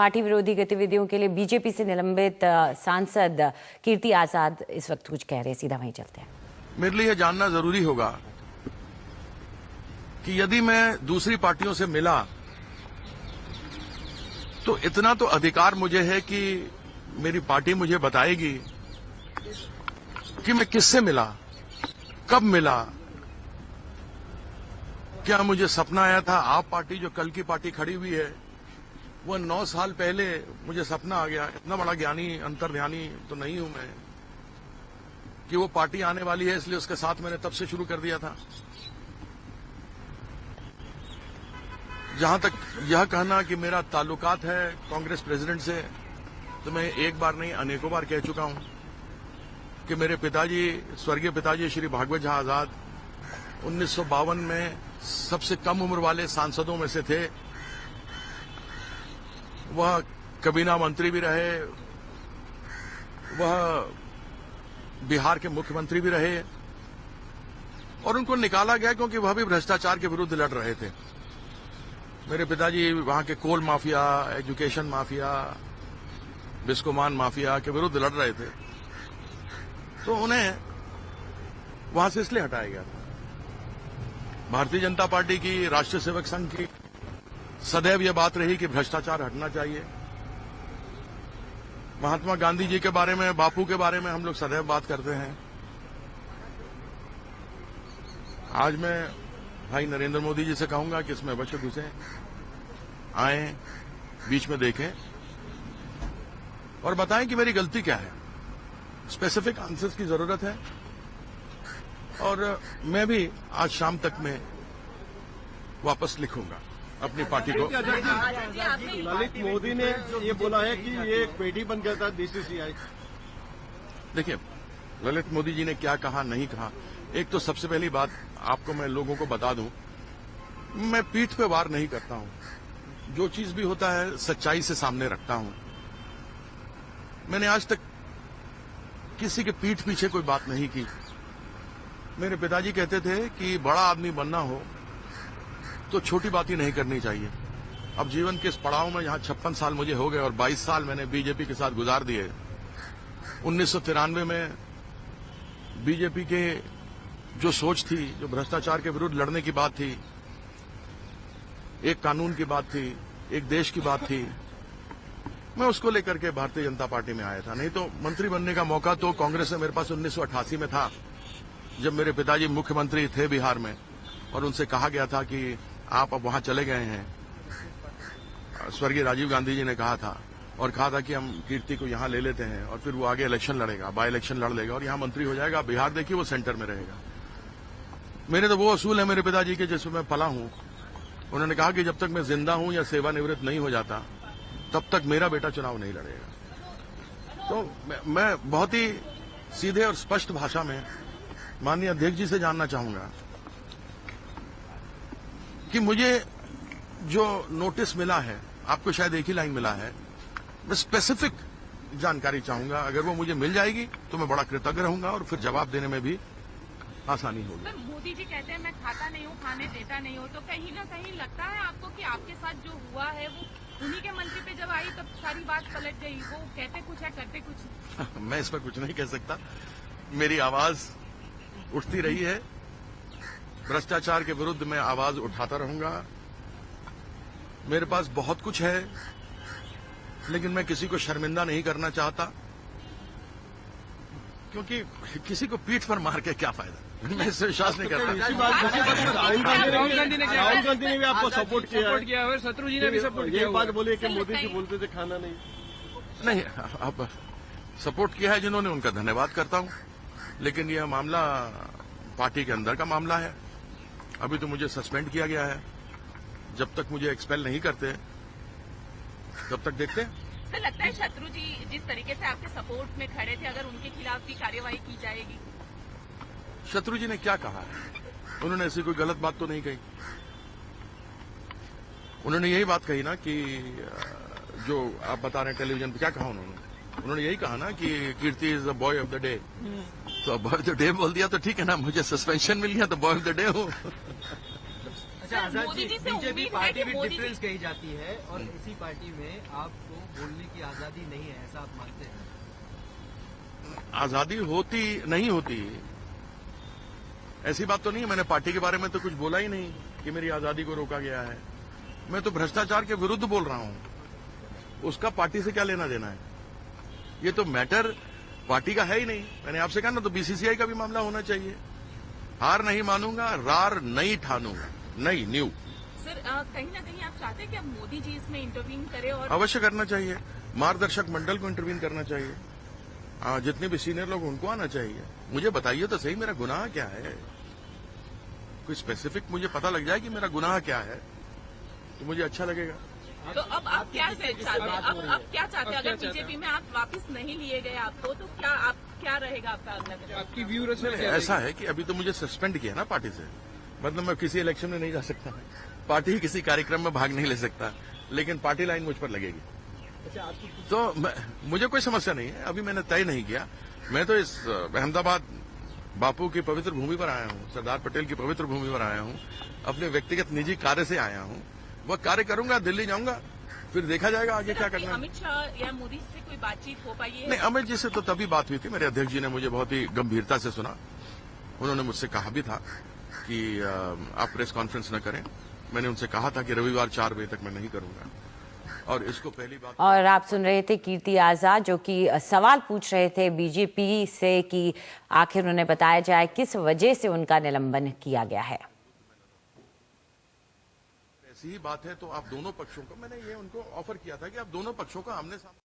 Party विरोधी गतिविधियों के लिए बीजेपी से निलंबित सांसद कीर्ति आजाद इस वक्त कुछ कह रहे हैं, सीधा वहीं चलते हैं। मेरे लिए जानना जरूरी होगा कि यदि मैं दूसरी पार्टियों से मिला तो इतना तो अधिकार मुझे है कि मेरी पार्टी मुझे बताएगी कि मैं किससे मिला, कब मिला। क्या मुझे सपना आया था आप पार्टी जो कल की पार्टी खड़ी हुई है वो 9 साल पहले मुझे सपना आ गया। इतना बड़ा ज्ञानी अंतर्ध्यानी तो नहीं हूं मैं कि वो पार्टी आने वाली है इसलिए उसके साथ मैंने तब से शुरू कर दिया था। जहां तक यह कहना कि मेरा ताल्लुकात है कांग्रेस प्रेसिडेंट से, तो मैं एक बार नहीं अनेकों बार कह चुका हूं कि मेरे पिताजी, स्वर्गीय पिताजी श्री भागवत झा आजाद 1952 में सबसे कम उम्र वाले सांसदों में से थे। वह कैबिनेट मंत्री भी रहे, वह बिहार के मुख्यमंत्री भी रहे और उनको निकाला गया क्योंकि वह भी भ्रष्टाचार के विरुद्ध लड़ रहे थे। मेरे पिताजी वहां के coal mafia, education mafia, Biscomaun mafia के विरुद्ध लड़ रहे थे, तो उन्हें वहां से इसलिए हटाया गया था। भारतीय जनता पार्टी की, राष्ट्रीय सेवक संघ की सदैव यह बात रही कि भ्रष्टाचार हटना चाहिए। महात्मा गांधी जी के बारे में, बापू के बारे में हम लोग सदैव बात करते हैं। आज मैं भाई नरेंद्र मोदी जी से कहूंगा कि इसमें अवश्य घुसे, आए, बीच में देखें और बताएं कि मेरी गलती क्या है। स्पेसिफिक आंसर्स की जरूरत है और मैं भी आज शाम तक में वापस लिखूंगा अपनी पार्टी को। ललित मोदी ने ये बोला है कि ये एक पेटी बन गया था बीसीसीआई। देखिए, ललित मोदी जी ने क्या कहा, नहीं कहा, एक तो सबसे पहली बात आपको मैं लोगों को बता दूं, मैं पीठ पे वार नहीं करता हूं। जो चीज भी होता है सच्चाई से सामने रखता हूं। मैंने आज तक किसी के पीठ पीछे कोई बात नहीं की। मेरे पिताजी कहते थे कि बड़ा आदमी बनना हो तो छोटी बातें नहीं करनी चाहिए। अब जीवन के इस पड़ाव में, यहां 56 साल मुझे हो गए और 22 साल मैंने बीजेपी के साथ गुजार दिए। 1993 में बीजेपी के जो सोच थी, जो भ्रष्टाचार के विरुद्ध लड़ने की बात थी, एक कानून की बात थी, एक देश की बात थी, मैं उसको लेकर के भारतीय जनता पार्टी में आया था। नहीं तो मंत्री बनने का मौका तो कांग्रेस में मेरे पास 1988 में था, जब मेरे पिताजी मुख्यमंत्री थे बिहार में और उनसे कहा गया था कि आप अब वहां चले गए हैं। स्वर्गीय राजीव गांधी जी ने कहा था और कहा था कि हम कीर्ति को यहां ले लेते हैं और फिर वो आगे इलेक्शन लड़ेगा, बाई इलेक्शन लड़ लेगा और यहां मंत्री हो जाएगा। बिहार देखिए वो सेंटर में रहेगा। मेरे तो वो असूल है मेरे पिताजी के जिसमें मैं पला हूं। उन्होंने कहा कि जब तक मैं जिंदा हूं या सेवानिवृत्त नहीं हो जाता तब तक मेरा बेटा चुनाव नहीं लड़ेगा। तो मैं बहुत ही सीधे और स्पष्ट भाषा में माननीय अध्यक्ष जी से जानना चाहूंगा कि मुझे जो नोटिस मिला है, आपको शायद एक ही लाइन मिला है, मैं स्पेसिफिक जानकारी चाहूंगा। अगर वो मुझे मिल जाएगी तो मैं बड़ा कृतज्ञ रहूंगा और फिर जवाब देने में भी आसानी होगी। मोदी जी कहते हैं मैं खाता नहीं हूँ, खाने देता नहीं हूँ, तो कहीं ना कहीं लगता है आपको कि आपके साथ जो हुआ है वो उन्हीं के मंत्री पे जब आई तब सारी बात पलट गई? वो कहते कुछ है, करते कुछ। मैं इसमें कुछ नहीं कह सकता। मेरी आवाज उठती रही है, भ्रष्टाचार के विरुद्ध मैं आवाज उठाता रहूंगा। मेरे पास बहुत कुछ है लेकिन मैं किसी को शर्मिंदा नहीं करना चाहता, क्योंकि किसी को पीठ पर मार के क्या फायदा। मैं इससे विश्वास नहीं करता। राहुल गांधी ने भी आपको सपोर्ट किया है, शत्रु जी ने भी सपोर्ट किया। ये बात बोली कि मोदी जी बोलते थे खाना नहीं। अब सपोर्ट किया है जिन्होंने, उनका धन्यवाद करता हूं, लेकिन यह मामला पार्टी के अंदर का मामला है। अभी तो मुझे सस्पेंड किया गया है। जब तक मुझे एक्सपेल नहीं करते तब तक देखते हैं। सर, लगता है शत्रु जी जिस तरीके से आपके सपोर्ट में खड़े थे, अगर उनके खिलाफ भी कार्यवाही की जाएगी? शत्रु जी ने क्या कहा है? उन्होंने ऐसी कोई गलत बात तो नहीं कही। उन्होंने यही बात कही ना कि जो आप बता रहे हैं टेलीविजन पे, क्या कहा उन्होंने यही कहा ना कि Kirti is the boy of the day. तो बॉय ऑफ द डे बोल दिया तो ठीक है ना, मुझे सस्पेंशन मिल गया तो बॉय ऑफ द डे हूँ। अच्छा आजाद मोदी जी, जी से बीजेपी उम्मीद है पार्टी कि विद मोदी जी डिफरेंस कही जाती है और इसी पार्टी में आपको बोलने की आजादी नहीं है, ऐसा आप मानते हैं? आजादी होती नहीं होती, ऐसी बात तो नहीं है। मैंने पार्टी के बारे में तो कुछ बोला ही नहीं कि मेरी आजादी को रोका गया है। मैं तो भ्रष्टाचार के विरुद्ध बोल रहा हूं, उसका पार्टी से क्या लेना देना है? ये तो मैटर पार्टी का है ही नहीं। मैंने आपसे कहा ना, तो बीसीसीआई का भी मामला होना चाहिए। हार नहीं मानूंगा, रार नहीं ठानूंगा, नहीं न्यू। सर कहीं ना कहीं आप चाहते हैं कि अब मोदी जी इसमें इंटरवीन करें और अवश्य करना चाहिए। मार्गदर्शक मंडल को इंटरवीन करना चाहिए। जितने भी सीनियर लोग उनको आना चाहिए। मुझे बताइए तो सही, मेरा गुनाह क्या है? कोई स्पेसिफिक मुझे पता लग जाए कि मेरा गुनाह क्या है, तो मुझे अच्छा लगेगा। तो अब आप क्या चाहते हैं? अब क्या चाहते हैं? अगर बीजेपी में आप वापस नहीं लिए गए आपको, तो क्या रहेगा आपका अगला कदम? आपकी व्यू रचना नहीं, ऐसा है कि अभी तो मुझे सस्पेंड किया ना पार्टी से, मतलब मैं किसी इलेक्शन में नहीं जा सकता, पार्टी ही किसी कार्यक्रम में भाग नहीं ले सकता, लेकिन पार्टी लाइन मुझ पर लगेगी। तो मुझे कोई समस्या नहीं है। अभी मैंने तय नहीं किया। मैं तो इस अहमदाबाद बापू की पवित्र भूमि पर आया हूं, सरदार पटेल की पवित्र भूमि पर आया हूं, अपने व्यक्तिगत निजी कार्य से आया हूं। वह कार्य करूंगा, दिल्ली जाऊंगा, फिर देखा जाएगा आगे क्या करना है। अमित शाह या मोदी से कोई बातचीत हो पाई है? नहीं, अमित जी से तो तभी बात हुई थी, मेरे अध्यक्ष जी ने मुझे बहुत ही गंभीरता से सुना। उन्होंने मुझसे कहा भी था कि आप प्रेस कॉन्फ्रेंस न करें। मैंने उनसे कहा था कि रविवार 4 बजे तक मैं नहीं करूंगा। और इसको पहली बात, और आप सुन रहे थे कीर्ति आजाद जो कि सवाल पूछ रहे थे बीजेपी से कि आखिर उन्हें बताया जाए किस वजह से उनका निलंबन किया गया है। ऐसी ही बात है तो आप दोनों पक्षों को, मैंने ये उनको ऑफर किया था कि आप दोनों पक्षों का आमने सामने